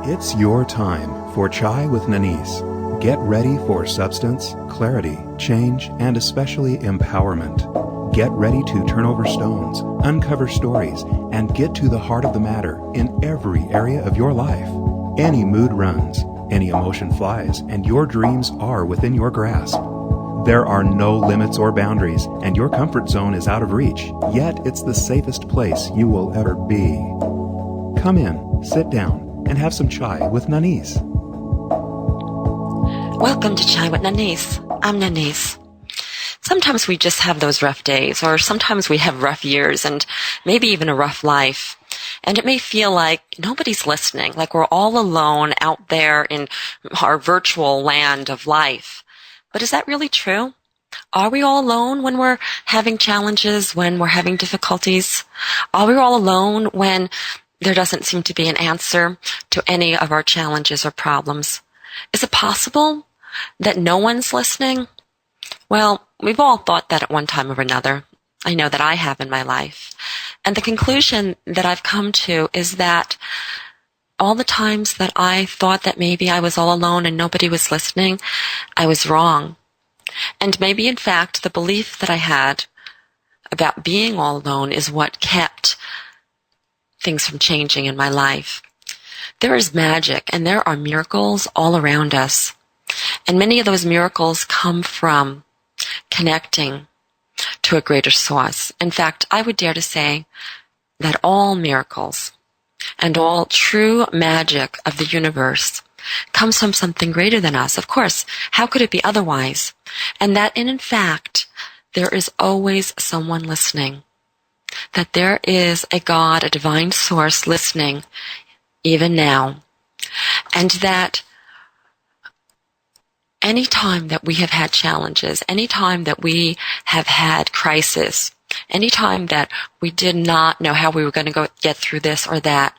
It's your time for Chai with Nanice. Get ready for substance, clarity, change, and especially empowerment. Get ready to turn over stones, uncover stories, and get to the heart of the matter in every area of your life. Any mood runs, any emotion flies, and your dreams are within your grasp. There are no limits or boundaries, and your comfort zone is out of reach, yet it's the safest place you will ever be. Come in, sit down, and have some chai with Nanice. Welcome to Chai with Nanice. I'm Nanice. Sometimes we just have those rough days, or sometimes we have rough years and maybe even a rough life. And it may feel like nobody's listening, like we're all alone out there in our virtual land of life. But is that really true? Are we all alone when we're having challenges, when we're having difficulties? Are we all alone when there doesn't seem to be an answer to any of our challenges or problems? Is it possible that no one's listening? Well, we've all thought that at one time or another. I know that I have in my life. And the conclusion that I've come to is that all the times that I thought that maybe I was all alone and nobody was listening, I was wrong. And maybe, in fact, the belief that I had about being all alone is what kept things from changing in my life. There is magic and there are miracles all around us. And many of those miracles come from connecting to a greater source. In fact, I would dare to say that all miracles and all true magic of the universe comes from something greater than us. Of course, how could it be otherwise? And that in fact, there is always someone listening. That there is a God, a divine source listening even now. And that any time that we have had challenges, any time that we have had crisis, any time that we did not know how we were going to get through this or that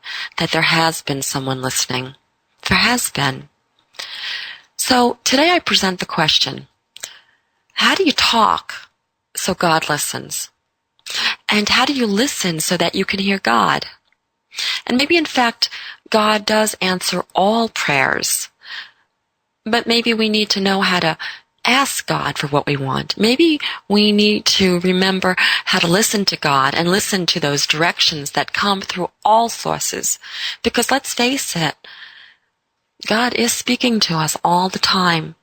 there has been someone listening. There has been. So today I present the question, how do you talk so God listens? And how do you listen so that you can hear God? And maybe in fact, God does answer all prayers. But maybe we need to know how to ask God for what we want. Maybe we need to remember how to listen to God and listen to those directions that come through all sources. Because let's face it, God is speaking to us all the time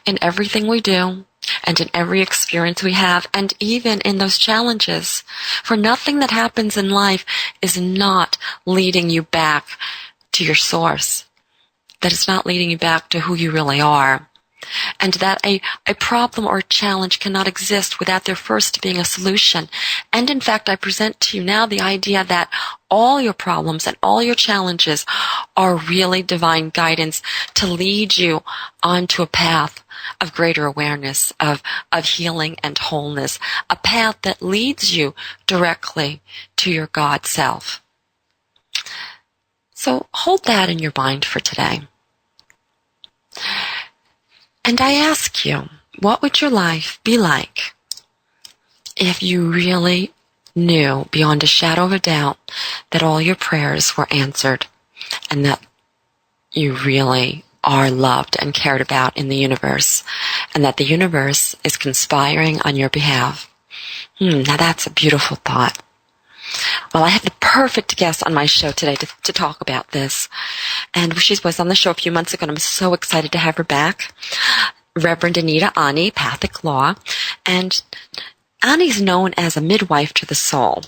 in everything we do and in every experience we have and even in those challenges. For nothing that happens in life is not leading you back to your source. That it's not leading you back to who you really are. And that a problem or a challenge cannot exist without there first being a solution. And in fact, I present to you now the idea that all your problems and all your challenges are really divine guidance to lead you onto a path of greater awareness, of healing and wholeness, a path that leads you directly to your God self. So hold that in your mind for today. And I ask you, what would your life be like if you really knew beyond a shadow of a doubt that all your prayers were answered and that you really are loved and cared about in the universe and that the universe is conspiring on your behalf? Now that's a beautiful thought. Well, I have the perfect guest on my show today to talk about this. And she was on the show a few months ago, and I'm so excited to have her back. Reverend Anita Pathik Law. And Annie's known as a midwife to the soul.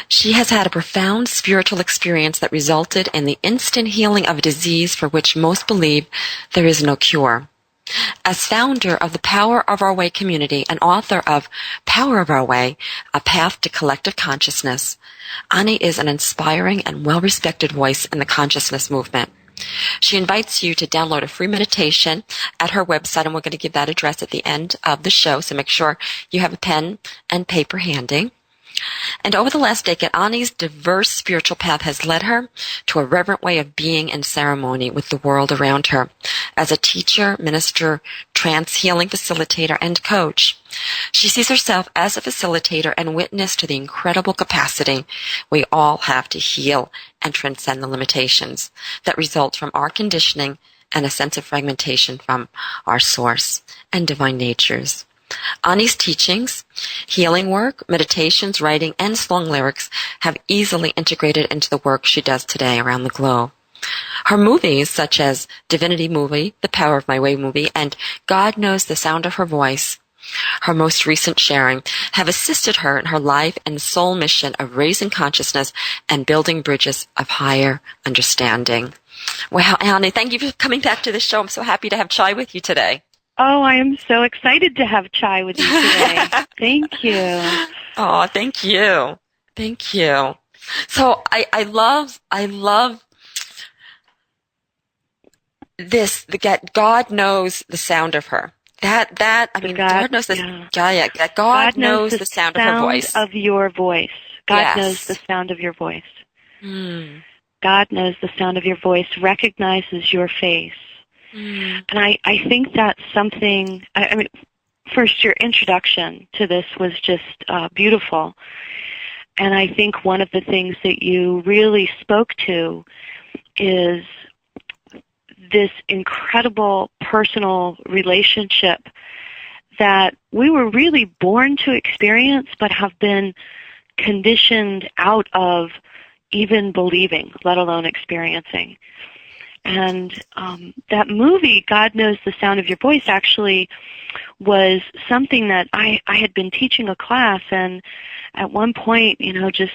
She has had a profound spiritual experience that resulted in the instant healing of a disease for which most believe there is no cure. As founder of the Power of Our Way community and author of Power of Our Way, A Path to Collective Consciousness, Annie is an inspiring and well-respected voice in the consciousness movement. She invites you to download a free meditation at her website, and we're going to give that address at the end of the show, so make sure you have a pen and paper handy. And over the last decade, Annie's diverse spiritual path has led her to a reverent way of being and ceremony with the world around her, as a teacher, minister, trance healing facilitator, and coach. She sees herself as a facilitator and witness to the incredible capacity we all have to heal and transcend the limitations that result from our conditioning and a sense of fragmentation from our source and divine natures. Ani's teachings, healing work, meditations, writing, and song lyrics have easily integrated into the work she does today around the globe. Her movies, such as Divinity Movie, The Power of My Way movie, and God Knows the Sound of Her Voice, her most recent sharing, have assisted her in her life and soul mission of raising consciousness and building bridges of higher understanding. Well, Ani, thank you for coming back to the show. I'm so happy to have chai with you today. Oh, I am so excited to have chai with you today. Thank you. Oh, thank you. Thank you. So I love this, God knows the sound of her. God knows the, God knows the sound of her voice. Of your voice. God knows the sound of your voice. God knows the sound of your voice, recognizes your face. And I think that's something, I mean, first, your introduction to this was just beautiful. And I think one of the things that you really spoke to is this incredible personal relationship that we were really born to experience, but have been conditioned out of even believing, let alone experiencing. And that movie, God Knows the Sound of Your Voice, actually was something that I had been teaching a class, and at one point, just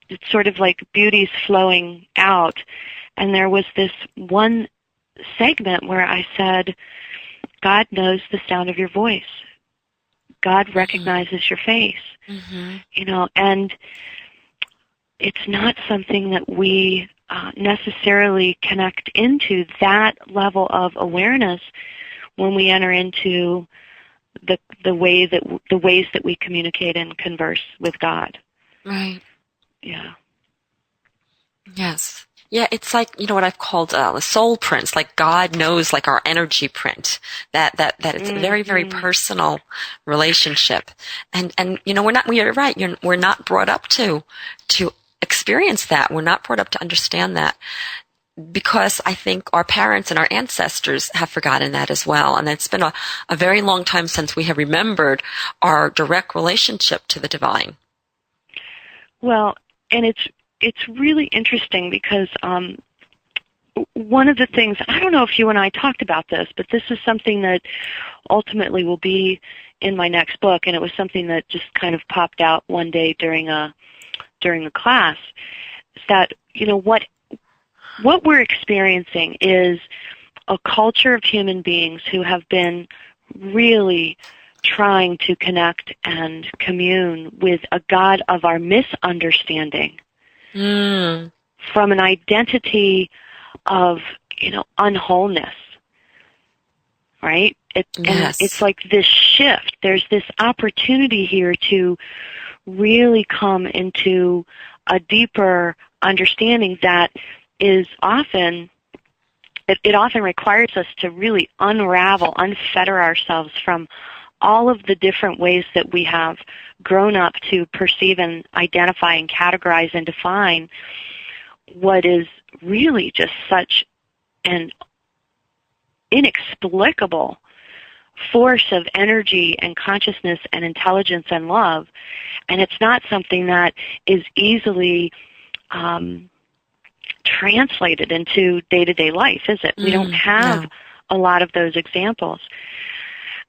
it's sort of like beauty's flowing out. And there was this one segment where I said, God knows the sound of your voice. God recognizes your face. And it's not something that we necessarily connect into that level of awareness when we enter into the ways that we communicate and converse with God. Right. Yeah. Yes. Yeah, it's like, what I've called a soul prints, like God knows, like our energy print, that it's a very, very personal relationship. And you're right, we're not brought up to experience that. We're not brought up to understand that, because I think our parents and our ancestors have forgotten that as well. And it's been a very long time since we have remembered our direct relationship to the divine. Well, and it's really interesting because one of the things, I don't know if you and I talked about this, but this is something that ultimately will be in my next book, and it was something that just kind of popped out one day during a class, is that, what we're experiencing is a culture of human beings who have been really trying to connect and commune with a God of our misunderstanding. From an identity of, unwholeness, right? And it's like this shift. There's this opportunity here to really come into a deeper understanding that is often, it often requires us to really unfetter ourselves from all of the different ways that we have grown up to perceive and identify and categorize and define what is really just such an inexplicable force of energy and consciousness and intelligence and love. And it's not something that is easily translated into day-to-day life, is it? We don't have a lot of those examples.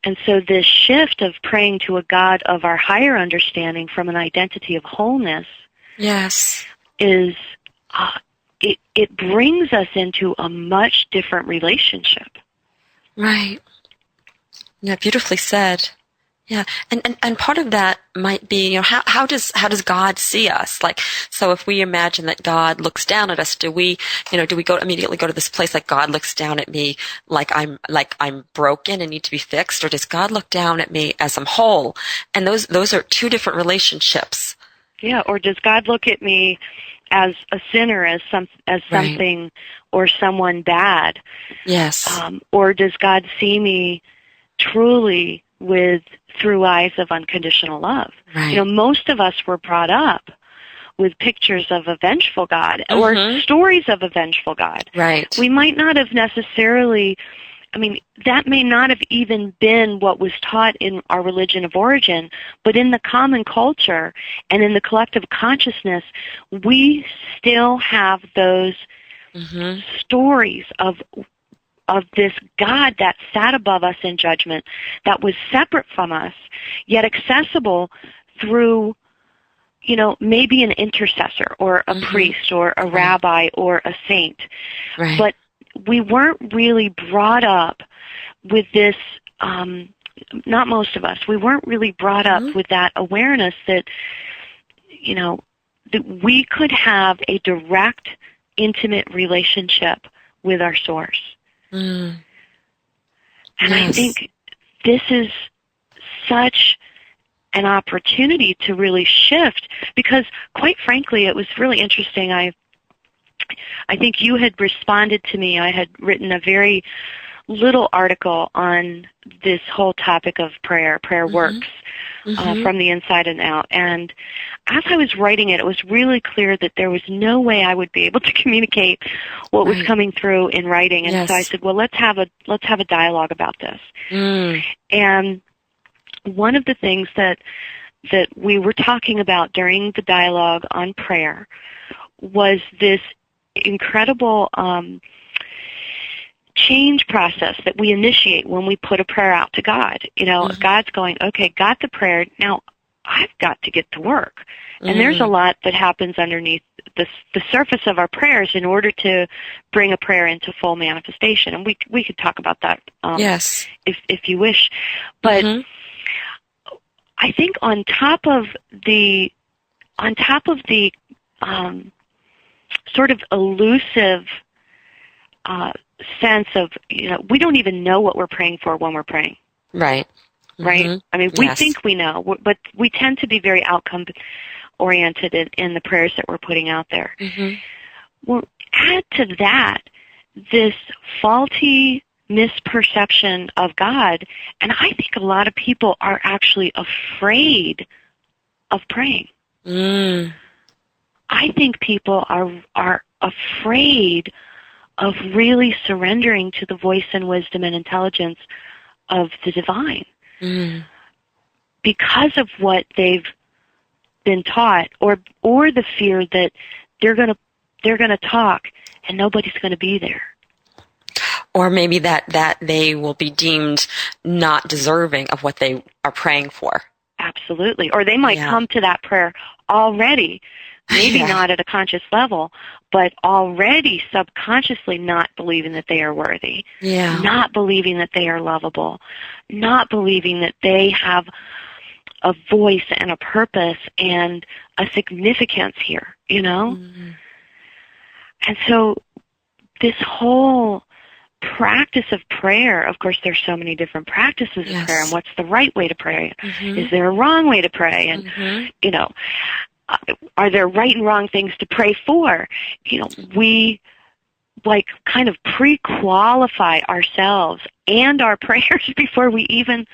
And so this shift of praying to a God of our higher understanding from an identity of wholeness is it brings us into a much different relationship. Right. Yeah, beautifully said. Yeah, and part of that might be, how does God see us? Like, so if we imagine that God looks down at us, do we immediately go to this place like God looks down at me like I'm broken and need to be fixed, or does God look down at me as I'm whole? And those are two different relationships. Yeah, or does God look at me as a sinner, as something or someone bad? Yes. Or does God see me truly through eyes of unconditional love? Right. You know, most of us were brought up with pictures of a vengeful God or stories of a vengeful God. Right. We might not have necessarily, I mean, that may not have even been what was taught in our religion of origin, but in the common culture and in the collective consciousness, we still have those stories of this God that sat above us in judgment, that was separate from us, yet accessible through, you know, maybe an intercessor or a priest or a rabbi or a saint. Right. But we weren't really brought up with this, not most of us, we weren't really brought up with that awareness that, you know, that we could have a direct, intimate relationship with our source. And I think this is such an opportunity to really shift, because quite frankly, it was really interesting. I think you had responded to me. I had written a very little article on this whole topic of prayer. Prayer works from the inside and out. And as I was writing it, it was really clear that there was no way I would be able to communicate what was coming through in writing. And so I said, well, let's have a dialogue about this. And one of the things that we were talking about during the dialogue on prayer was this incredible change process that we initiate when we put a prayer out to God. You know, God's going, okay, got the prayer, now I've got to get to work. And there's a lot that happens underneath the surface of our prayers in order to bring a prayer into full manifestation. And we could talk about that if you wish. But I think on top of the sort of elusive sense of, you know, we don't even know what we're praying for when we're praying. Right? I mean, we think we know, but we tend to be very outcome-oriented in the prayers that we're putting out there. Well, add to that this faulty misperception of God, and I think a lot of people are actually afraid of praying. I think people are afraid of really surrendering to the voice and wisdom and intelligence of the divine because of what they've been taught, or the fear that they're gonna talk and nobody's gonna be there. Or maybe that they will be deemed not deserving of what they are praying for. Absolutely. Or they might come to that prayer already, maybe not at a conscious level, but already subconsciously not believing that they are worthy, not believing that they are lovable, not believing that they have a voice and a purpose and a significance here, you know? And so this whole practice of prayer, of course there's so many different practices of prayer, and what's the right way to pray? Is there a wrong way to pray? And, you know, are there right and wrong things to pray for? You know, we like kind of pre-qualify ourselves and our prayers before we even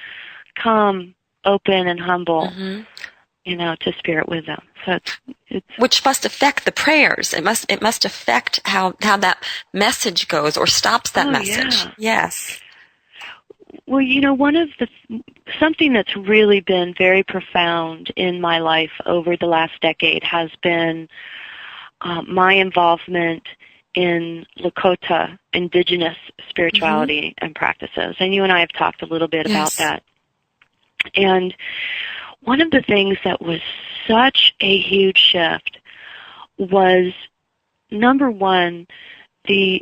come open and humble, you know, to spirit wisdom. So it's which must affect the prayers. It must affect how that message goes or stops that message. Yes. Well, you know, something that's really been very profound in my life over the last decade has been my involvement in Lakota indigenous spirituality and practices. And you and I have talked a little bit about that. And one of the things that was such a huge shift was, number one, I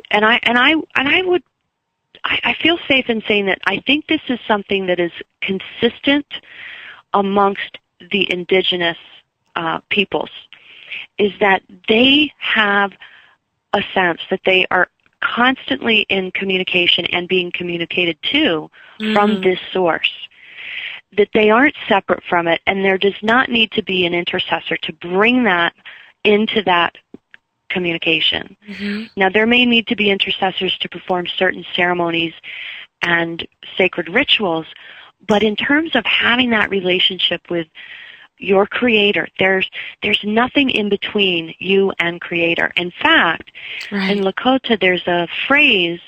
feel safe in saying that I think this is something that is consistent amongst the indigenous peoples, is that they have a sense that they are constantly in communication and being communicated to from this source, that they aren't separate from it, and there does not need to be an intercessor to bring that into that communication. Mm-hmm. Now, there may need to be intercessors to perform certain ceremonies and sacred rituals, but in terms of having that relationship with your Creator, there's nothing in between you and Creator. In fact, Right. in Lakota, there's a phrase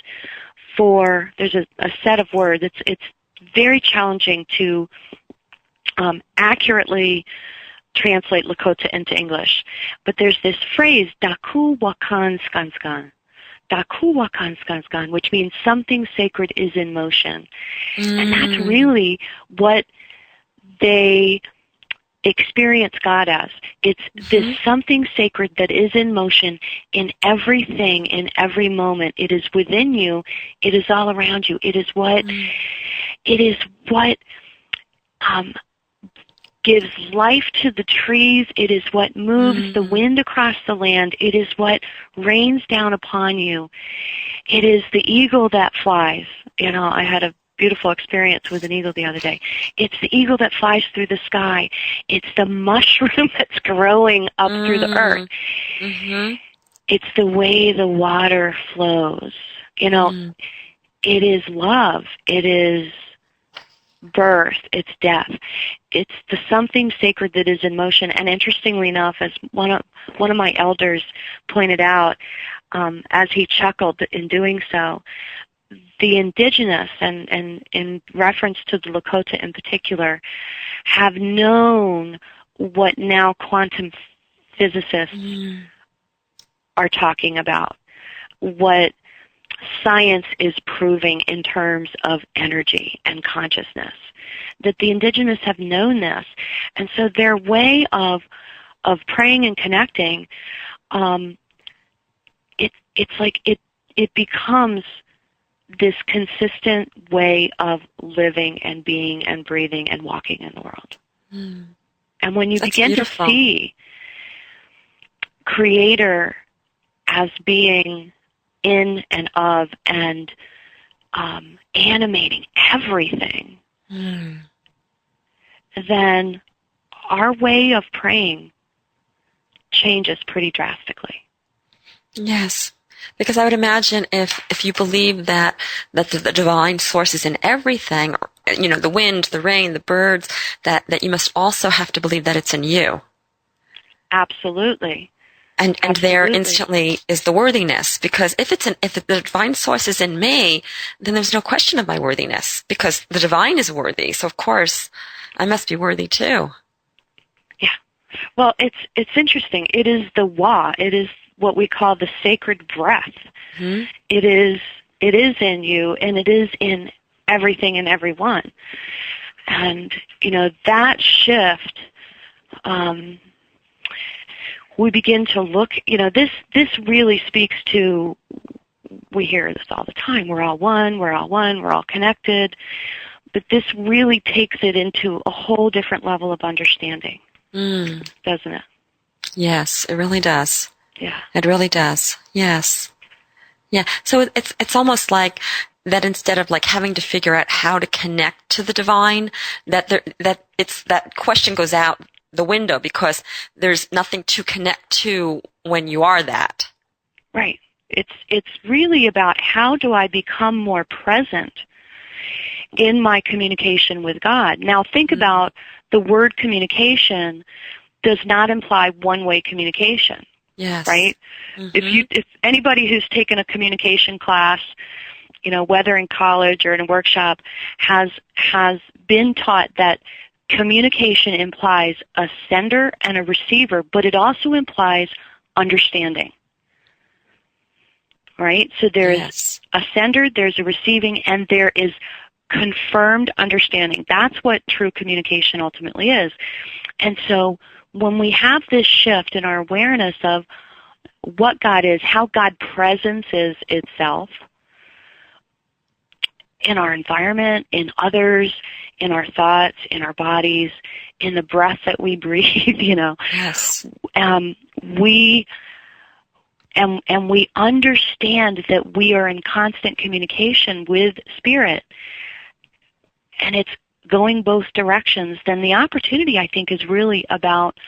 there's a set of words. It's very challenging to accurately translate Lakota into English. But there's this phrase, Daku Wakan Skanskan. Daku Wakan Skanskan, which means something sacred is in motion. And that's really what they experience God as. It's this something sacred that is in motion in everything, in every moment. It is within you. It is all around you. It is what gives life to the trees. It is what moves the wind across the land. It is what rains down upon you. It is the eagle that flies. I had a beautiful experience with an eagle the other day. It's the eagle that flies through the sky. It's the mushroom that's growing up through the earth. Mm-hmm. It's the way the water flows. It is love. It is birth. It's death. It's the something sacred that is in motion. And interestingly enough, as one of my elders pointed out, as he chuckled in doing so, the indigenous, and in reference to the Lakota in particular, have known what now quantum physicists are talking about, what science is proving in terms of energy and consciousness, that the indigenous have known this. And so their way of praying and connecting, it's like it becomes this consistent way of living and being and breathing and walking in the world. And when you begin beautiful. to see Creator as being in and of and animating everything, then our way of praying changes pretty drastically. Yes. Because I would imagine if you believe that the divine source is in everything, the wind, the rain, the birds, that you must also have to believe that it's in you. Absolutely. And there instantly is the worthiness, because if the divine source is in me, then there's no question of my worthiness, because the divine is worthy. So of course, I must be worthy too. Yeah. Well, it's interesting. It is the Wa. It is what we call the sacred breath. Mm-hmm. It is in you, and it is in everything and everyone. And that shift, we begin to look. This really speaks to. We hear this all the time. We're all one. We're all one. We're all connected. But this really takes it into a whole different level of understanding, doesn't it? Yes, it really does. Yeah. It really does. Yes. Yeah. So it's almost like that instead of like having to figure out how to connect to the divine, that question goes out the window, because there's nothing to connect to when you are that. Right. It's really about how do I become more present in my communication with God. Now think about the word communication does not imply one-way communication. Yes. Right? Mm-hmm. If anybody who's taken a communication class, whether in college or in a workshop, has been taught that communication implies a sender and a receiver, but it also implies understanding. Right? So there's a sender, there's a receiving, and there is confirmed understanding. That's what true communication ultimately is. And so when we have this shift in our awareness of what God is, how God presence is itself in our environment, in others, in our thoughts, in our bodies, in the breath that we breathe, Yes. We understand that we are in constant communication with Spirit, and it's going both directions. Then the opportunity, I think, is really about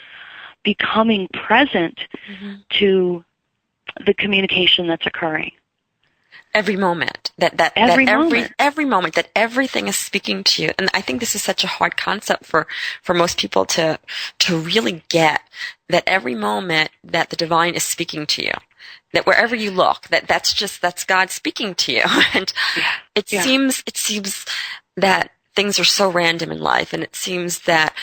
becoming present to the communication that's occurring. Every moment every moment that everything is speaking to you. And I think this is such a hard concept for most people to really get, that every moment that the divine is speaking to you, that wherever you look, that's God speaking to you. And it seems that things are so random in life, and it seems that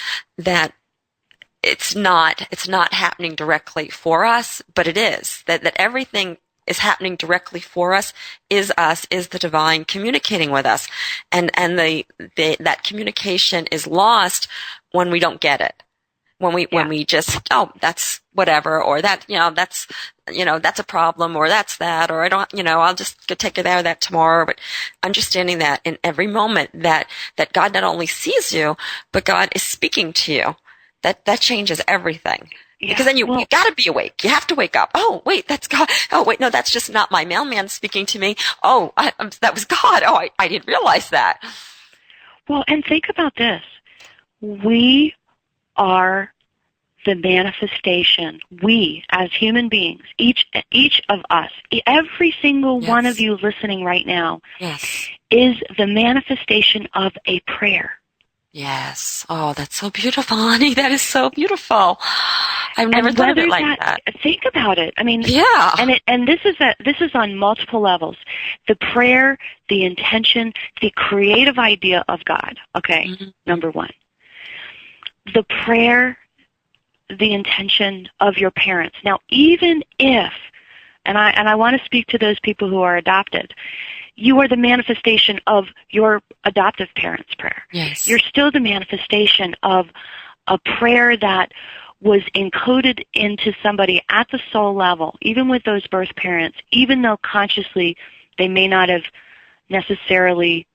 it's not happening directly for us, but it is, that everything is happening directly for us, is the divine communicating with us. And that communication is lost when we don't get it. When we just, that's whatever, or that's a problem, or that's that, or I don't, I'll just take care of that tomorrow. But understanding that in every moment that God not only sees you, but God is speaking to you, that changes everything. Yeah. Because then you got to be awake. You have to wake up. Oh, wait, that's God. Oh, wait, no, that's just not my mailman speaking to me. Oh, that was God. Oh, I didn't realize that. Well, and think about this. We are the manifestation. We, as human beings, each of us, every single one of you listening right now, is the manifestation of a prayer. Yes. Oh, that's so beautiful, honey. That is so beautiful. I've never thought of it like that. Think about it. I mean, yeah. And this is on multiple levels. The prayer, the intention, the creative idea of God. Okay, number one. The prayer, the intention of your parents. Now, even if, and I want to speak to those people who are adopted, you are the manifestation of your adoptive parents' prayer. Yes. You're still the manifestation of a prayer that was encoded into somebody at the soul level, even with those birth parents, even though consciously they may not have necessarily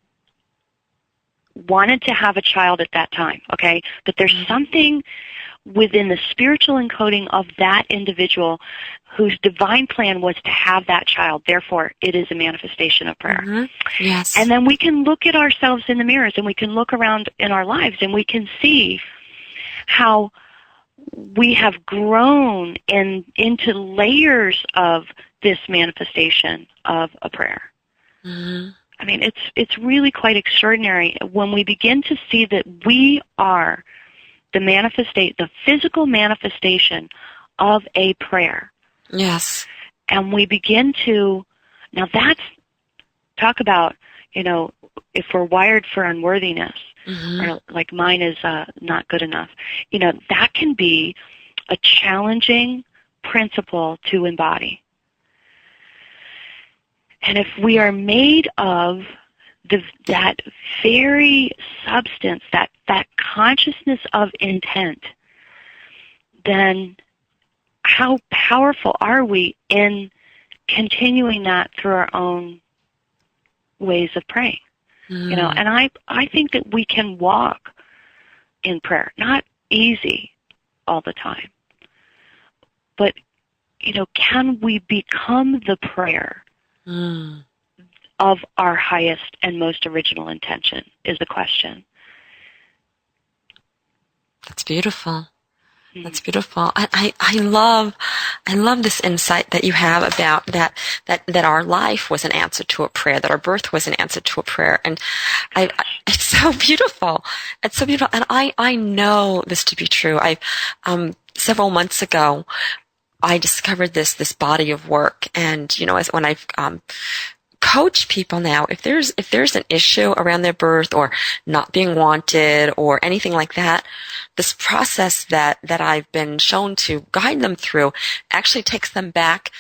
wanted to have a child at that time, okay? But there's something within the spiritual encoding of that individual whose divine plan was to have that child. Therefore, it is a manifestation of prayer. Yes. And then we can look at ourselves in the mirrors, and we can look around in our lives, and we can see how we have grown into layers of this manifestation of a prayer. I mean, it's really quite extraordinary when we begin to see that we are the physical manifestation of a prayer. Yes. And we begin to, now that's, talk about, if we're wired for unworthiness, or like mine is not good enough, that can be a challenging principle to embody. And if we are made of that very substance, that consciousness of intent, then how powerful are we in continuing that through our own ways of praying? And I think that we can walk in prayer. Not easy all the time, but can we become the prayer of our highest and most original intention is the question. That's beautiful. That's beautiful. I love this insight that you have about that our life was an answer to a prayer, that our birth was an answer to a prayer. And it's so beautiful. It's so beautiful. And I know this to be true. Several months ago, I discovered this body of work. And, when I've, coach people now, if there's an issue around their birth or not being wanted or anything like that, this process that I've been shown to guide them through actually takes them back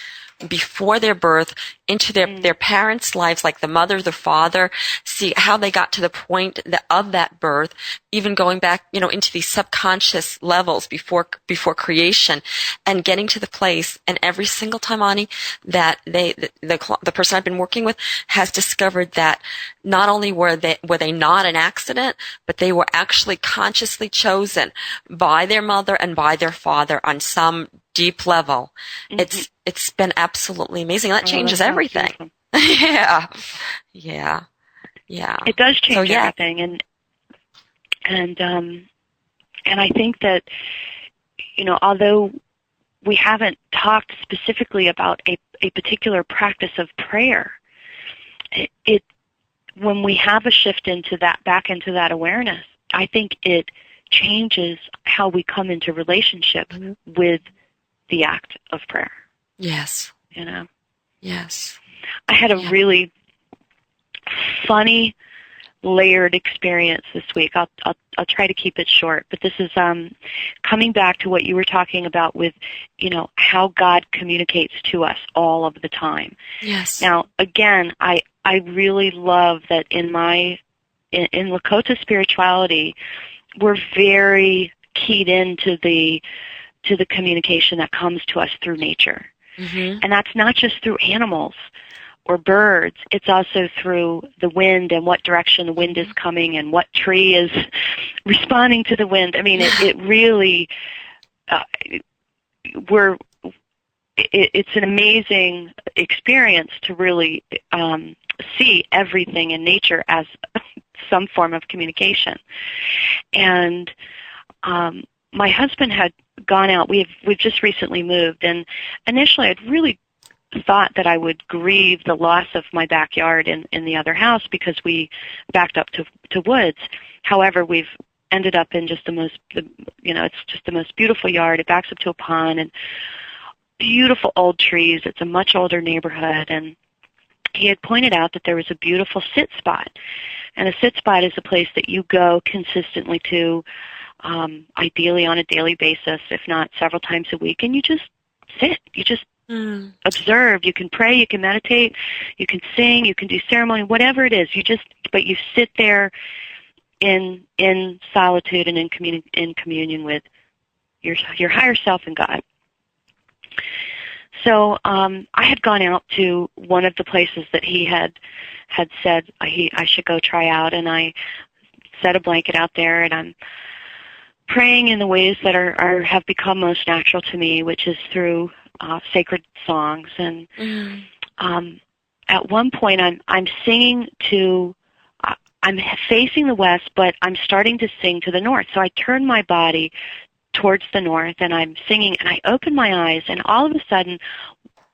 before their birth into their parents' lives, like the mother, the father, see how they got to the point of that birth, even going back, into these subconscious levels before creation, and getting to the place. And every single time, Ani, that the person I've been working with has discovered that not only were they not an accident, but they were actually consciously chosen by their mother and by their father on some deep level. It's been absolutely amazing. That changes everything. Yeah. It does change everything, and I think that although we haven't talked specifically about a particular practice of prayer. When we have a shift into that, back into that awareness, I think it changes how we come into relationship with the act of prayer. Yes. You know? Yes. I had a really funny, layered experience this week. I'll try to keep it short, but this is coming back to what you were talking about with, how God communicates to us all of the time. Yes. Now, again, I really love that in Lakota spirituality, we're very keyed into the communication that comes to us through nature. Mm-hmm. And that's not just through animals or birds. It's also through the wind and what direction the wind is coming and what tree is responding to the wind. I mean, it really, it's an amazing experience to really see everything in nature as some form of communication. And my husband had gone out. We've just recently moved, and initially I'd really thought that I would grieve the loss of my backyard in the other house because we backed up to woods. However, we've ended up in just it's just the most beautiful yard. It backs up to a pond and beautiful old trees. It's a much older neighborhood, and he had pointed out that there was a beautiful sit spot. And a sit spot is a place that you go consistently to, ideally on a daily basis, if not several times a week, and you just sit. You just observe. You can pray, you can meditate, you can sing, you can do ceremony, whatever it is. But you sit there in solitude and in communion with your higher self and God. So I had gone out to one of the places that he had said I should go try out, and I set a blanket out there, and I'm praying in the ways that have become most natural to me, which is through sacred songs. And at one point, I'm singing to. I'm facing the west, but I'm starting to sing to the north. So I turn my body towards the north, and I'm singing, and I open my eyes, and all of a sudden,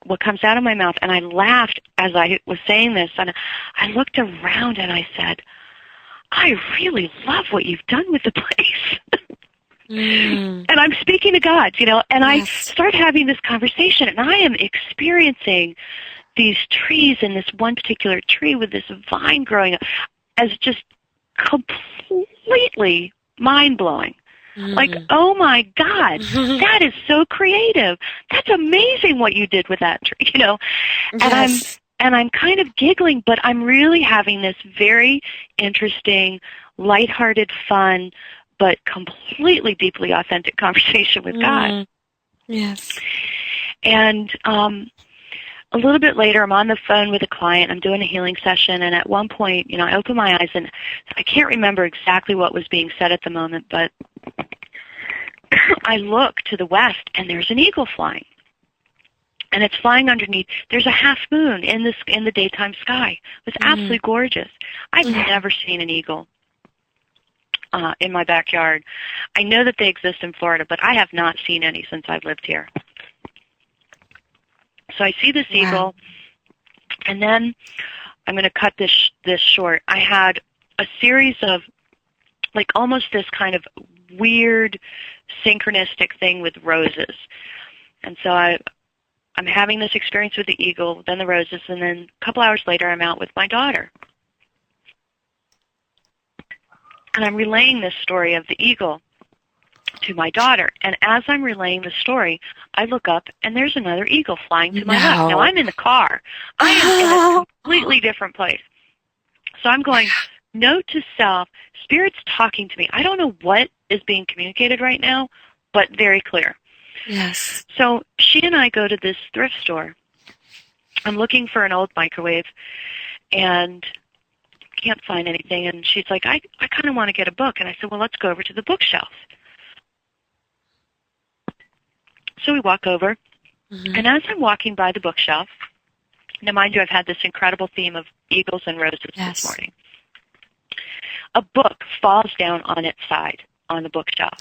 what comes out of my mouth, and I laughed as I was saying this, and I looked around, and I said, I really love what you've done with the place. And I'm speaking to God, and yes. I start having this conversation, and I am experiencing these trees and this one particular tree with this vine growing up as just completely mind-blowing. Like, oh my God, that is so creative. That's amazing what you did with that tree, Yes. And I'm kind of giggling, but I'm really having this very interesting, lighthearted, fun, but completely deeply authentic conversation with God. Yes. And a little bit later, I'm on the phone with a client. I'm doing a healing session, and at one point, I open my eyes, and I can't remember exactly what was being said at the moment, but I look to the west, and there's an eagle flying. And it's flying underneath. There's a half moon in the daytime sky. It's absolutely gorgeous. I've never seen an eagle in my backyard. I know that they exist in Florida, but I have not seen any since I've lived here. So I see this eagle, and then I'm going to cut this short. I had a series of, like, almost this kind of weird synchronistic thing with roses. And so I'm having this experience with the eagle, then the roses, and then a couple hours later I'm out with my daughter. And I'm relaying this story of the eagle to my daughter. And as I'm relaying the story, I look up, and there's another eagle flying to my left. Now, I'm in the car. I am in a completely different place. So I'm going, note to self, Spirit's talking to me. I don't know what is being communicated right now, but very clear. Yes. So she and I go to this thrift store. I'm looking for an old microwave, and can't find anything. And she's like, I kind of want to get a book. And I said, well, let's go over to the bookshelf. So we walk over, and as I'm walking by the bookshelf, now mind you, I've had this incredible theme of eagles and roses this morning. A book falls down on its side on the bookshelf.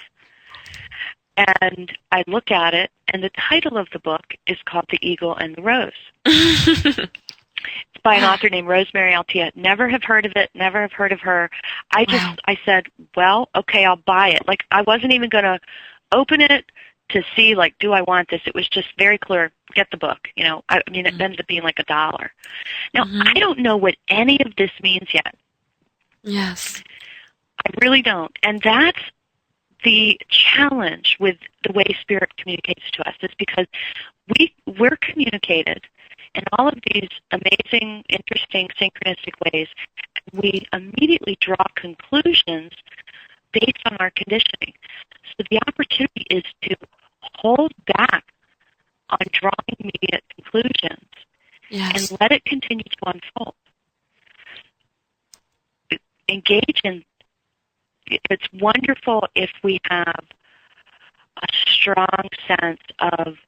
And I look at it, and the title of the book is called The Eagle and the Rose. It's by an author named Rosemary Altea. Never have heard of it, never have heard of her. I said, well, okay, I'll buy it. Like, I wasn't even going to open it to see, like, do I want this? It was just very clear, get the book. You know, I mean, it ended up being like $1. Now, I don't know what any of this means yet. Yes. I really don't. And that's the challenge with the way Spirit communicates to us, is because we're communicated in all of these amazing, interesting, synchronistic ways. We immediately draw conclusions based on our conditioning. So the opportunity is to hold back on drawing immediate conclusions and let it continue to unfold. Engage in. It's wonderful if we have a strong sense of,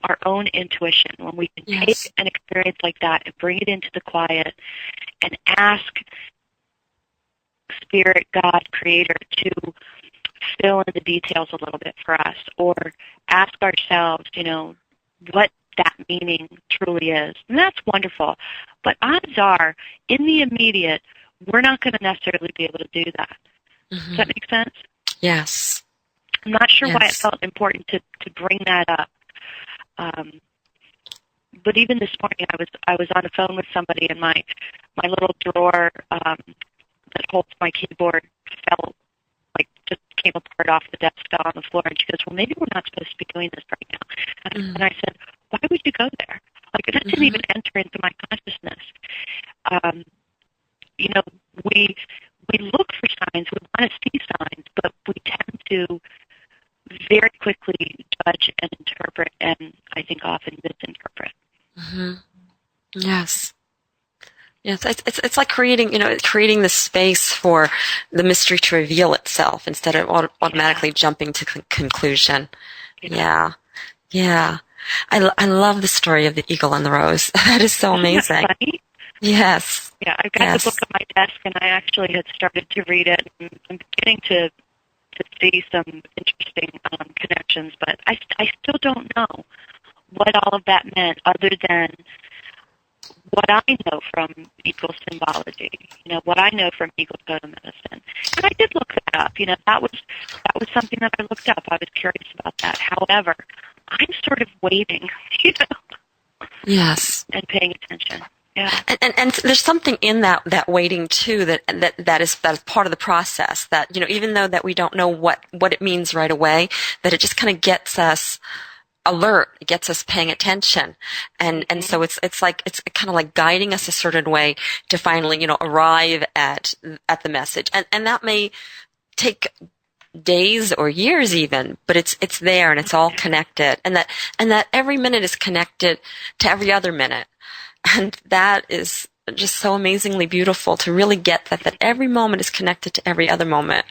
our own intuition, when we can take an experience like that and bring it into the quiet and ask Spirit, God, Creator, to fill in the details a little bit for us, or ask ourselves, what that meaning truly is. And that's wonderful. But odds are, in the immediate, we're not going to necessarily be able to do that. Does that make sense? Yes. I'm not sure why it felt important to bring that up. But even this morning, I was on the phone with somebody, and my little drawer that holds my keyboard just came apart off the desk, fell on the floor, and she goes, well, maybe we're not supposed to be doing this right now. And I said, why would you go there? Like, that didn't even enter into my consciousness. We look for signs, we want to see signs, but we tend to very quickly judge and interpret, and I think often misinterpret. Yes. Yes, it's like creating the space for the mystery to reveal itself instead of automatically jumping to conclusion. Yeah. I love the story of the Eagle and the Rose. That is so amazing. Isn't that funny? Yes. Yeah, I've got the book on my desk, and I actually had started to read it, and I'm beginning to see some interesting connections, but I still don't know what all of that meant, other than what I know from eagle symbology, what I know from eagle totem medicine. And I did look that up. That was something that I looked up. I was curious about that. However, I'm sort of waiting, Yes. and paying attention. Yeah. And there's something in that waiting too that is part of the process, that even though that we don't know what it means right away, that it just kind of gets us alert, it gets us paying attention, and so it's kind of like guiding us a certain way to finally arrive at the message, and that may take days or years even, but it's there, and it's all connected, and that every minute is connected to every other minute. And that is just so amazingly beautiful to really get that every moment is connected to every other moment.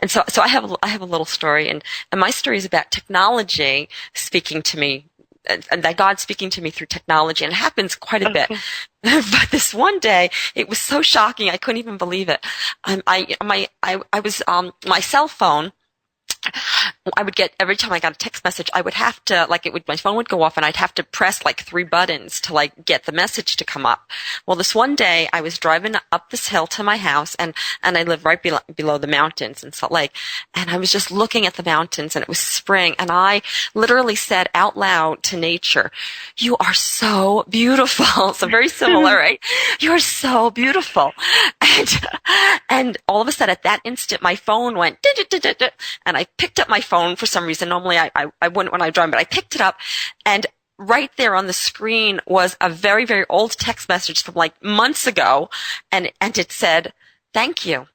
And so I have a little story, and my story is about technology speaking to me, and that God speaking to me through technology, and it happens quite a bit. But this one day, it was so shocking, I couldn't even believe it. My cell phone, I would get, every time I got a text message, I would have to, my phone would go off, and I'd have to press 3 buttons to get the message to come up. Well, this one day I was driving up this hill to my house, and I live right below the mountains in Salt Lake, and I was just looking at the mountains, and it was spring, and I literally said out loud to nature, "You are so beautiful." So very similar, right? "You are so beautiful." And all of a sudden, at that instant, my phone went, and I picked up my phone for some reason. Normally I wouldn't when I drive, but I picked it up, and right there on the screen was a very, very old text message from months ago, and it said, "Thank you."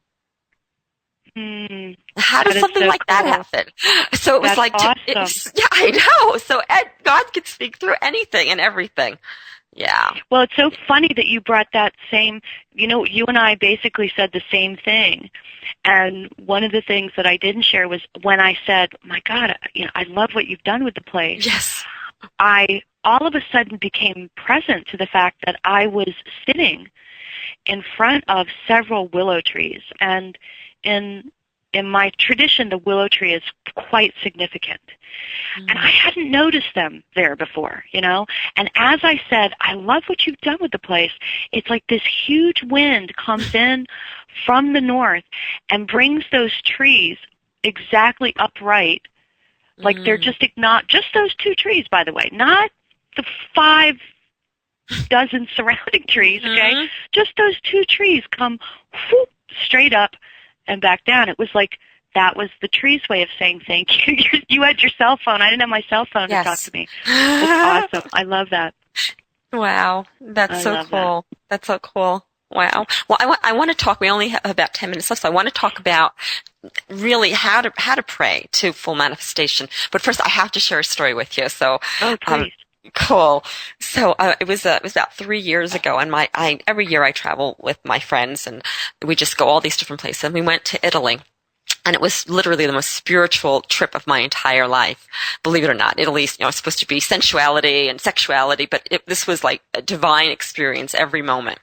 How does something like that happen? So it was awesome. Yeah, I know. So God can speak through anything and everything. Yeah. Well, it's so funny that you brought that same, you and I basically said the same thing. And one of the things that I didn't share was when I said, "My God, I love what you've done with the place." Yes. I all of a sudden became present to the fact that I was sitting in front of several willow trees. And in in my tradition, the willow tree is quite significant. And I hadn't noticed them there before, you know. And as I said, I love what you've done with the place. It's like this huge wind comes in from the north and brings those trees exactly upright. Like they're just not just those 2 trees, by the way, not the 5 dozen surrounding trees, okay? Just those 2 trees come whoop, straight up and back down. It was like that was the tree's way of saying thank you. You had your cell phone. I didn't have my cell phone to talk to me. It's awesome. I love that. Wow. That's so cool. That's so cool. Wow. Well, I want to talk. We only have about 10 minutes left, so I want to talk about really how to pray to full manifestation. But first, I have to share a story with you. So, please. Cool. So it was about 3 years ago, and every year I travel with my friends, and we just go all these different places. And we went to Italy. And it was literally the most spiritual trip of my entire life. Believe it or not, Italy, is supposed to be sensuality and sexuality, but this was like a divine experience every moment.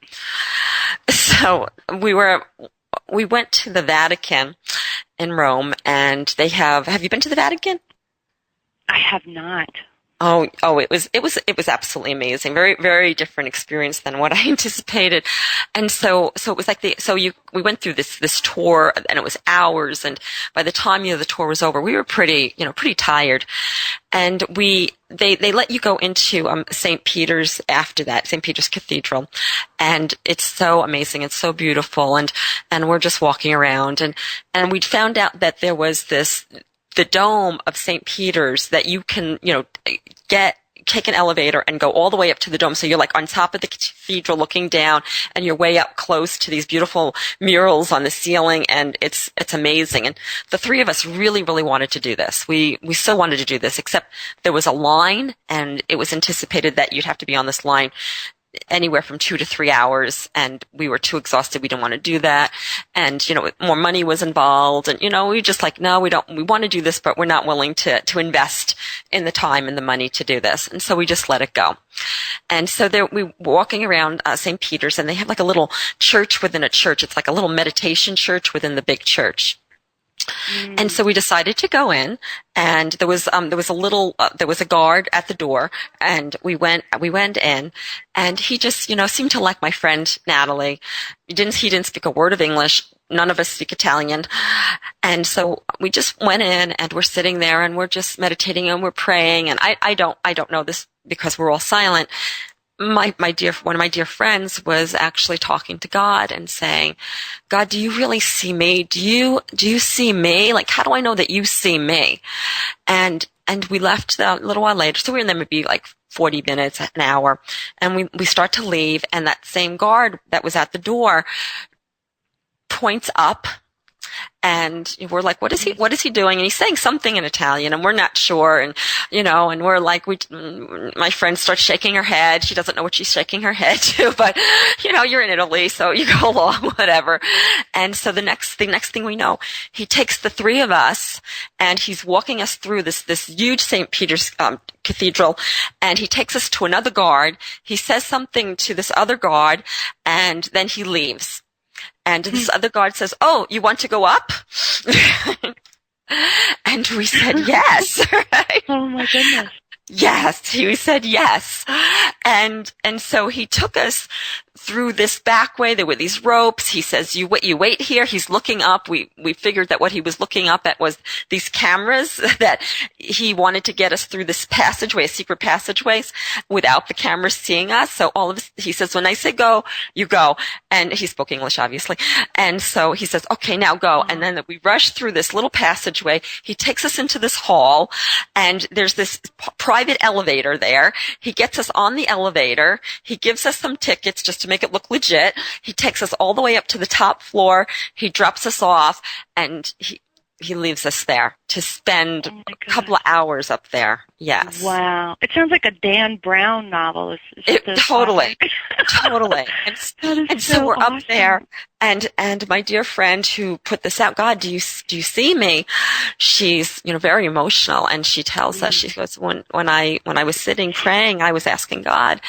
So we went to the Vatican in Rome, and have you been to the Vatican? I have not. Oh, it was absolutely amazing. Very, very different experience than what I anticipated. And so it was like we went through this tour, and it was hours. And by the time, the tour was over, we were pretty tired. And they let you go into, St. Peter's after that, St. Peter's Cathedral. And it's so amazing. It's so beautiful. And we're just walking around, and we found out that there was the dome of St. Peter's that you can, take an elevator and go all the way up to the dome. So you're like on top of the cathedral looking down, and you're way up close to these beautiful murals on the ceiling, and it's amazing. And the 3 of us really, really wanted to do this. We so wanted to do this, except there was a line, and it was anticipated that you'd have to be on this line anywhere from 2 to 3 hours, and we were too exhausted. We didn't want to do that. And, more money was involved, and, we just like, no, we want to do this, but we're not willing to invest in the time and the money to do this. And so we just let it go. And so we were walking around St. Peter's, and they have like a little church within a church. It's like a little meditation church within the big church. And so we decided to go in, and there was a guard at the door, and we went in, and he just, seemed to like my friend Natalie. He didn't speak a word of English. None of us speak Italian. And so we just went in, and we're sitting there, and we're just meditating, and we're praying. And I don't know this because we're all silent. One of my dear friends was actually talking to God and saying, God, do you really see me? Do you see me? Like, how do I know that you see me? And we left a little while later. So we were in there maybe like 40 minutes, an hour. And we start to leave, and that same guard that was at the door points up. And we're like, what is he doing? And he's saying something in Italian, and we're not sure. And, and we're like, my friend starts shaking her head. She doesn't know what she's shaking her head to, but, you're in Italy, so you go along, whatever. And so the next thing we know, he takes the 3 of us, and he's walking us through this huge St. Peter's, cathedral, and he takes us to another guard. He says something to this other guard, and then he leaves. And this other guard says, "Oh, you want to go up?" And we said yes. Right? Oh my goodness. Yes, he said yes. And so he took us through this back way. There were these ropes. He says, you wait here. He's looking up. We figured that what he was looking up at was these cameras, that he wanted to get us through this passageway, secret passageways, without the cameras seeing us. So he says, when I say go, you go. And he spoke English, obviously. And so he says, okay, now go. And then we rush through this little passageway. He takes us into this hall, and there's this private elevator there. He gets us on the elevator. He gives us some tickets just to make it look legit. He takes us all the way up to the top floor. He drops us off, and he leaves us there to spend a couple of hours up there. Yes. Wow. It sounds like a Dan Brown novel. Totally. Totally. And so we're awesome. Up there, and my dear friend who put this out, God, do you see me? She's, very emotional, and she tells us, she goes, when I was sitting praying, I was asking God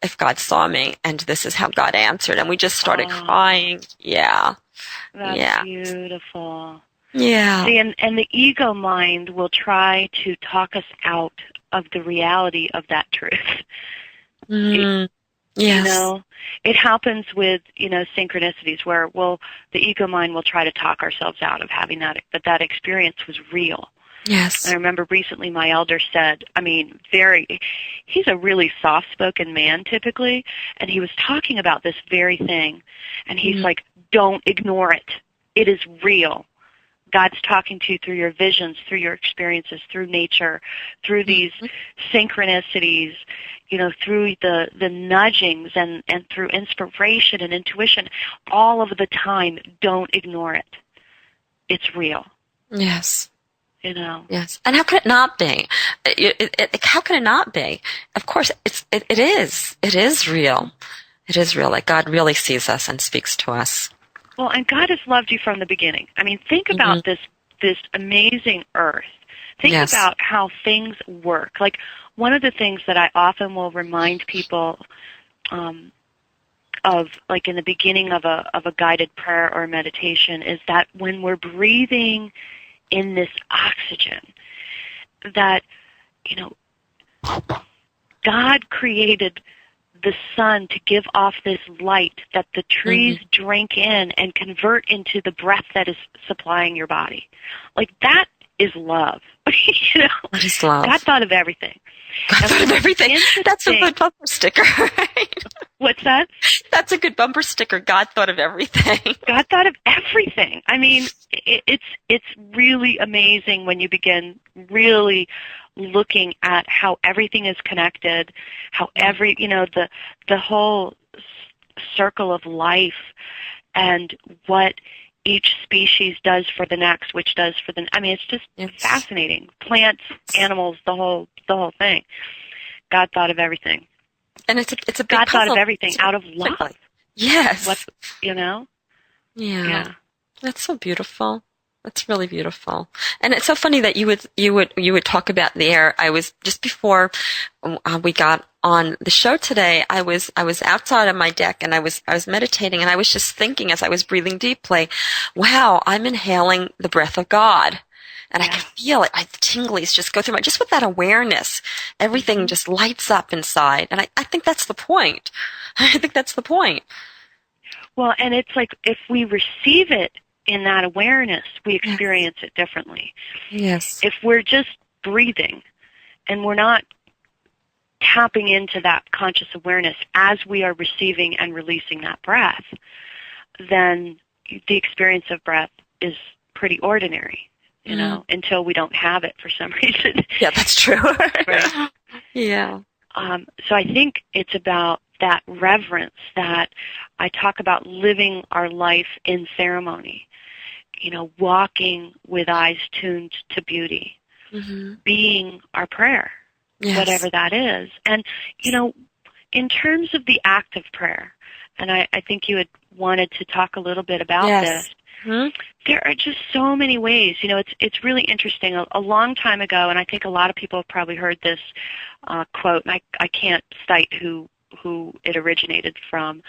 if God saw me, and this is how God answered. And we just started crying. Yeah. That's beautiful. Yeah. See, and the ego mind will try to talk us out of the reality of that truth. Yes. You know, it happens with, synchronicities where, the ego mind will try to talk ourselves out of having that experience was real. Yes. I remember recently my elder said, he's a really soft-spoken man typically, and he was talking about this very thing, and he's like, don't ignore it. It is real. God's talking to you through your visions, through your experiences, through nature, through these synchronicities, through the nudgings and through inspiration and intuition. All of the time, don't ignore it. It's real. Yes. Yes. And how could it not be? How can it not be? Of course, it is. It is real. It is real. Like God really sees us and speaks to us. Well, and God has loved you from the beginning. I mean, think about this amazing earth. Think about how things work. Like, one of the things that I often will remind people of, like in the beginning of a guided prayer or meditation, is that when we're breathing in this oxygen, that, God created the sun to give off this light that the trees drink in and convert into the breath that is supplying your body. Like, that is love. That is love. God thought of everything. God thought of everything. That's a good bumper sticker, right? What's that? That's a good bumper sticker. God thought of everything. God thought of everything. I mean, it's really amazing when you begin really looking at how everything is connected, how the whole circle of life, and what each species does for the next, which does for the. I mean, it's just fascinating. Plants, animals, the whole thing. God thought of everything. And it's a big God puzzle. thought of everything out of love. Yes. Yeah. That's so beautiful. That's really beautiful. And it's so funny that you would talk about the air. I was just before we got on the show today, I was outside on my deck and I was meditating, and I was just thinking as I was breathing deeply, wow, I'm inhaling the breath of God. And I can feel it. The tinglies just go through just with that awareness, everything just lights up inside. And I think that's the point. I think that's the point. Well, and it's like if we receive it in that awareness, we experience it differently. Yes. If we're just breathing and we're not tapping into that conscious awareness as we are receiving and releasing that breath, then the experience of breath is pretty ordinary, until we don't have it for some reason. Yeah, that's true. Right. Yeah. So I think it's about that reverence that I talk about, living our life in ceremony, walking with eyes tuned to beauty, being our prayer, whatever that is. And, in terms of the act of prayer, and I think you had wanted to talk a little bit about this, there are just so many ways. It's really interesting. A long time ago, and I think a lot of people have probably heard this quote, and I can't cite who it originated from,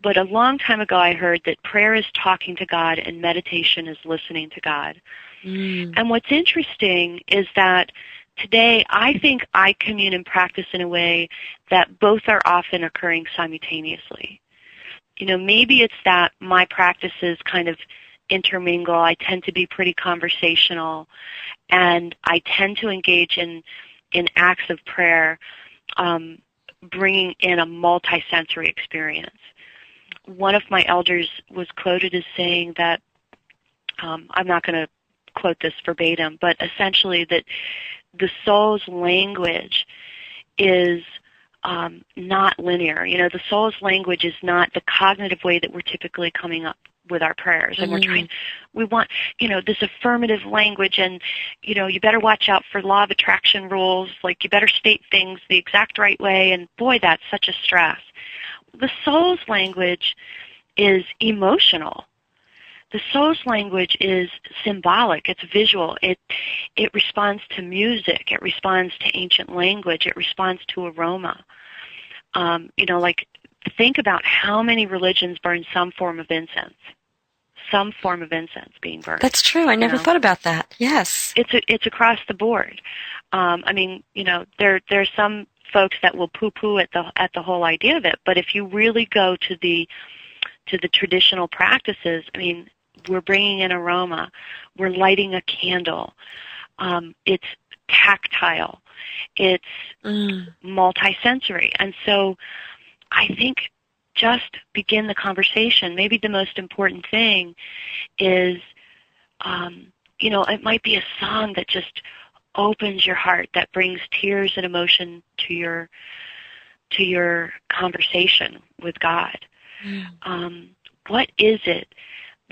but a long time ago I heard that prayer is talking to God and meditation is listening to God. And what's interesting is that today I think I commune and practice in a way that both are often occurring simultaneously. Maybe it's that my practices kind of intermingle. I tend to be pretty conversational, and I tend to engage in acts of prayer, bringing in a multisensory experience. One of my elders was quoted as saying that, I'm not going to quote this verbatim, but essentially that the soul's language is not linear. The soul's language is not the cognitive way that we're typically coming up with our prayers. And we want, this affirmative language, and, you better watch out for law of attraction rules, like you better state things the exact right way, and boy, that's such a stress. The soul's language is emotional. The soul's language is symbolic. It's visual. It responds to music. It responds to ancient language. It responds to aroma. Like, think about how many religions burn some form of incense. some form of incense being burned. That's true. I never thought about that. Yes. It's across the board. I mean, there's some folks that will poo-poo at the whole idea of it, but if you really go to the traditional practices, I mean, we're bringing in aroma, we're lighting a candle, it's tactile, it's multisensory, and so I think just begin the conversation. Maybe the most important thing is, it might be a song that just opens your heart, that brings tears and emotion to your conversation with God. What is it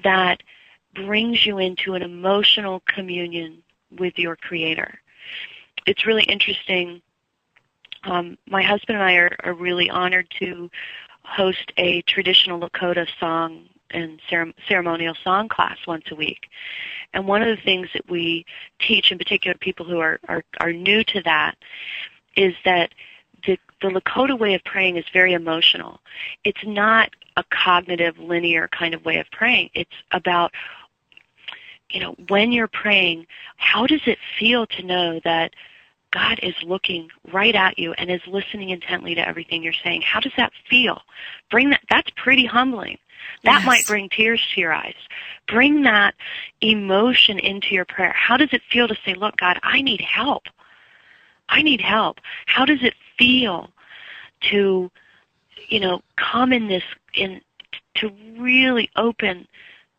that brings you into an emotional communion with your Creator? It's really interesting. My husband and I are really honored to host a traditional Lakota song and ceremonial song class once a week. And one of the things that we teach, in particular people who are new to that, is that the Lakota way of praying is very emotional. It's not a cognitive, linear kind of way of praying. It's about, when you're praying, how does it feel to know that God is looking right at you and is listening intently to everything you're saying? How does that feel? That's pretty humbling. That might bring tears to your eyes. Bring that emotion into your prayer. How does it feel to say, look, God, I need help. I need help. How does it feel to, come to really open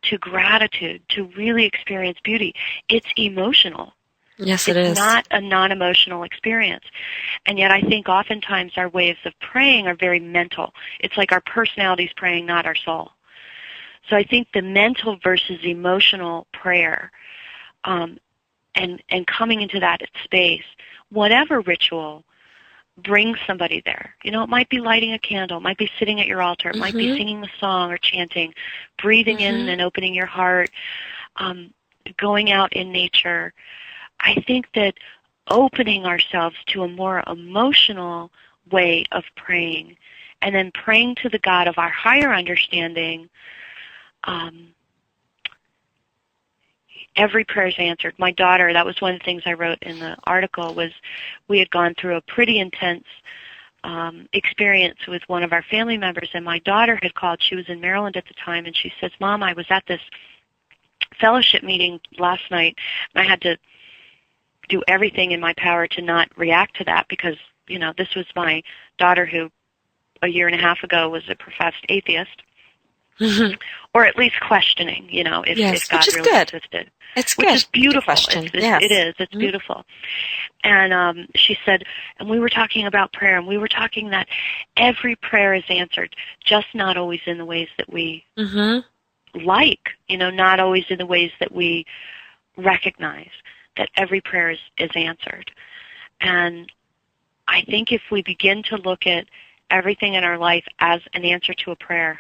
to gratitude, to really experience beauty? It's emotional. Yes, it is. It's not a non-emotional experience. And yet I think oftentimes our ways of praying are very mental. It's like our personality's praying, not our soul. So I think the mental versus emotional prayer, and coming into that space, whatever ritual brings somebody there. It might be lighting a candle, it might be sitting at your altar, it might be singing the song or chanting, breathing in and opening your heart, going out in nature. I think that opening ourselves to a more emotional way of praying, and then praying to the God of our higher understanding, every prayer is answered. My daughter, that was one of the things I wrote in the article, was we had gone through a pretty intense experience with one of our family members, and my daughter had called. She was in Maryland at the time, and she says, Mom, I was at this fellowship meeting last night, and I had to do everything in my power to not react to that because, this was my daughter who a year and a half ago was a professed atheist. Or at least questioning, if God really existed. It's which good. is beautiful. Question. It is. It's beautiful. And she said, and we were talking about prayer, and we were talking that every prayer is answered, just not always in the ways that we like, not always in the ways that we recognize, that every prayer is answered. And I think if we begin to look at everything in our life as an answer to a prayer,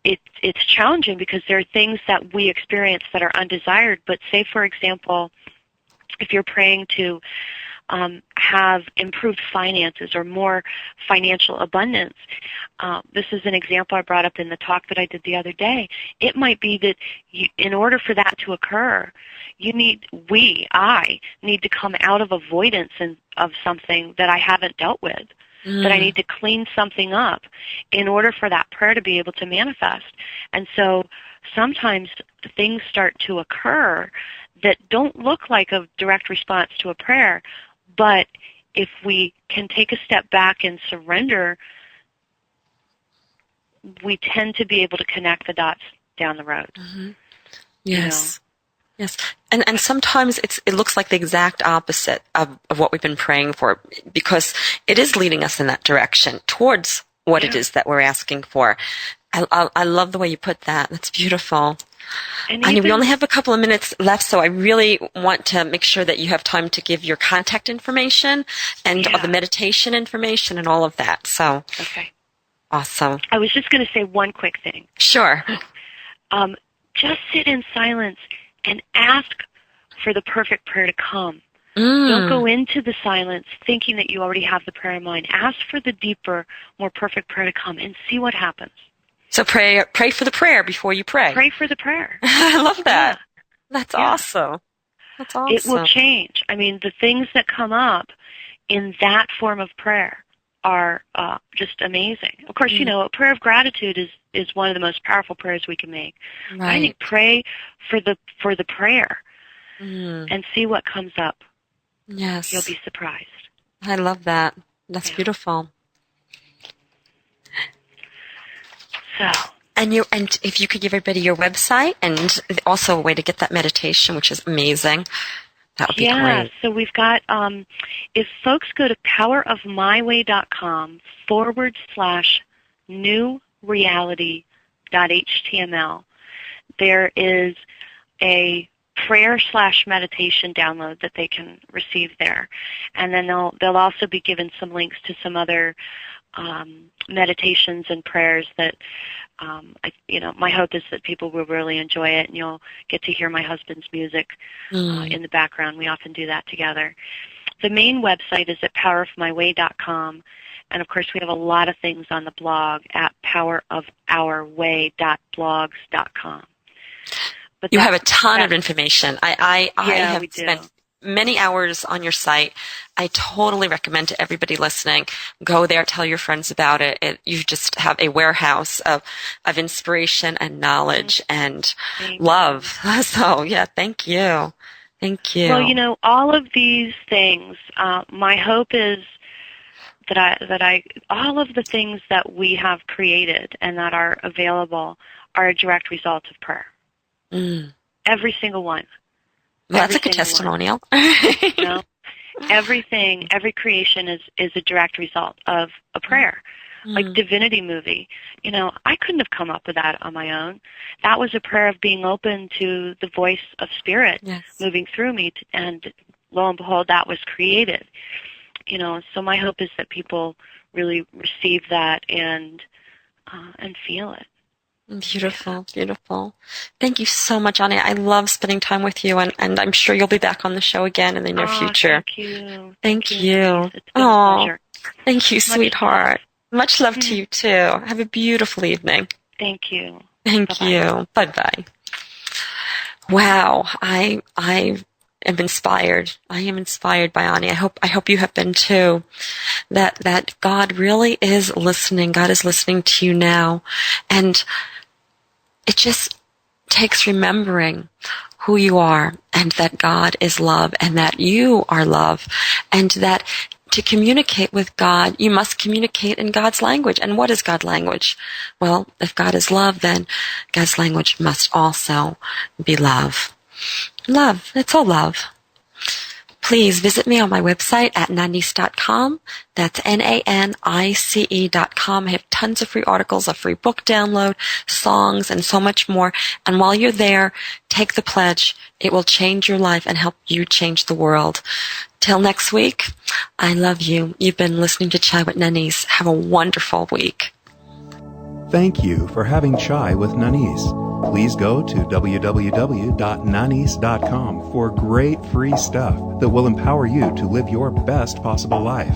it's challenging because there are things that we experience that are undesired. But say, for example, if you're praying to have improved finances or more financial abundance, this is an example I brought up in the talk that I did the other day. It might be that in order for that to occur, I need to come out of avoidance of something that I haven't dealt with, that I need to clean something up in order for that prayer to be able to manifest. And so sometimes things start to occur that don't look like a direct response to a prayer, but if we can take a step back and surrender, we tend to be able to connect the dots down the road. Yes. Yes. And sometimes it looks like the exact opposite of what we've been praying for, because it is leading us in that direction towards what it is that we're asking for. I love the way you put that. That's beautiful. And we only have a couple of minutes left, so I really want to make sure that you have time to give your contact information and the meditation information and all of that. So, okay. Awesome. I was just going to say one quick thing. Sure. Just sit in silence and ask for the perfect prayer to come. Don't go into the silence thinking that you already have the prayer in mind. Ask for the deeper, more perfect prayer to come and see what happens. So pray for the prayer before you pray. Pray for the prayer. I love that. Yeah. That's awesome. That's awesome. It will change. I mean, the things that come up in that form of prayer are just amazing. Of course, you know, a prayer of gratitude is one of the most powerful prayers we can make. Right. I think pray for the prayer and see what comes up. Yes. You'll be surprised. I love that. That's beautiful. So, and if you could give everybody your website and also a way to get that meditation, which is amazing, that would be great. Yeah, so we've got, if folks go to powerofmyWay.com/newreality.html, there is a prayer/meditation download that they can receive there. And then they'll also be given some links to some other meditations and prayers that, my hope is that people will really enjoy it, and you'll get to hear my husband's music in the background. We often do that together. The main website is at powerofmyway.com, and of course we have a lot of things on the blog at powerofourway.blogs.com. But you have a ton of information. I have spent many hours on your site. I totally recommend to everybody listening, go there, tell your friends about it. You just have a warehouse of inspiration and knowledge and love. So, yeah, thank you. Thank you. Well, all of these things, my hope is that all of the things that we have created and that are available are a direct result of prayer. Every single one. Well, that's a good testimonial. Everything, every creation is a direct result of a prayer. Like Divinity movie. I couldn't have come up with that on my own. That was a prayer of being open to the voice of Spirit moving through me, and lo and behold, that was created. So my hope is that people really receive that and feel it. Beautiful, beautiful. Thank you so much, Annie. I love spending time with you, and I'm sure you'll be back on the show again in the near future. Thank you. Thank you. It's been a pleasure. Thank you, sweetheart. Much love to you, too. Have a beautiful evening. Thank you. Thank you. Bye-bye. Wow. I am inspired. I am inspired by Annie. I hope you have been too. That God really is listening. God is listening to you now. And it just takes remembering who you are, and that God is love, and that you are love, and that to communicate with God, you must communicate in God's language. And what is God's language? Well, if God is love, then God's language must also be love. Love. It's all love. Please visit me on my website at nanice.com. That's NANICE.com. I have tons of free articles, a free book download, songs, and so much more. And while you're there, take the pledge. It will change your life and help you change the world. Till next week, I love you. You've been listening to Chai with Nanice. Have a wonderful week. Thank you for having Chai with Nanice. Please go to www.nanice.com for great free stuff that will empower you to live your best possible life.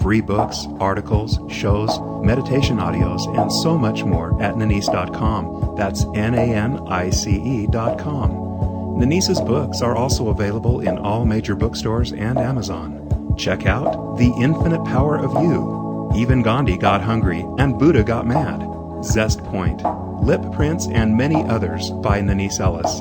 Free books, articles, shows, meditation audios, and so much more at nanice.com. That's NANICE.com. Nanice's books are also available in all major bookstores and Amazon. Check out The Infinite Power of You, Even Gandhi Got Hungry and Buddha Got Mad, Zest Point, Lip Prints, and many others by Nanice Ellis.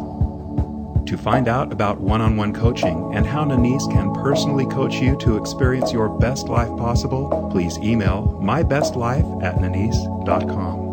To find out about one-on-one coaching and how Nanice can personally coach you to experience your best life possible, please email mybestlife@nanice.com.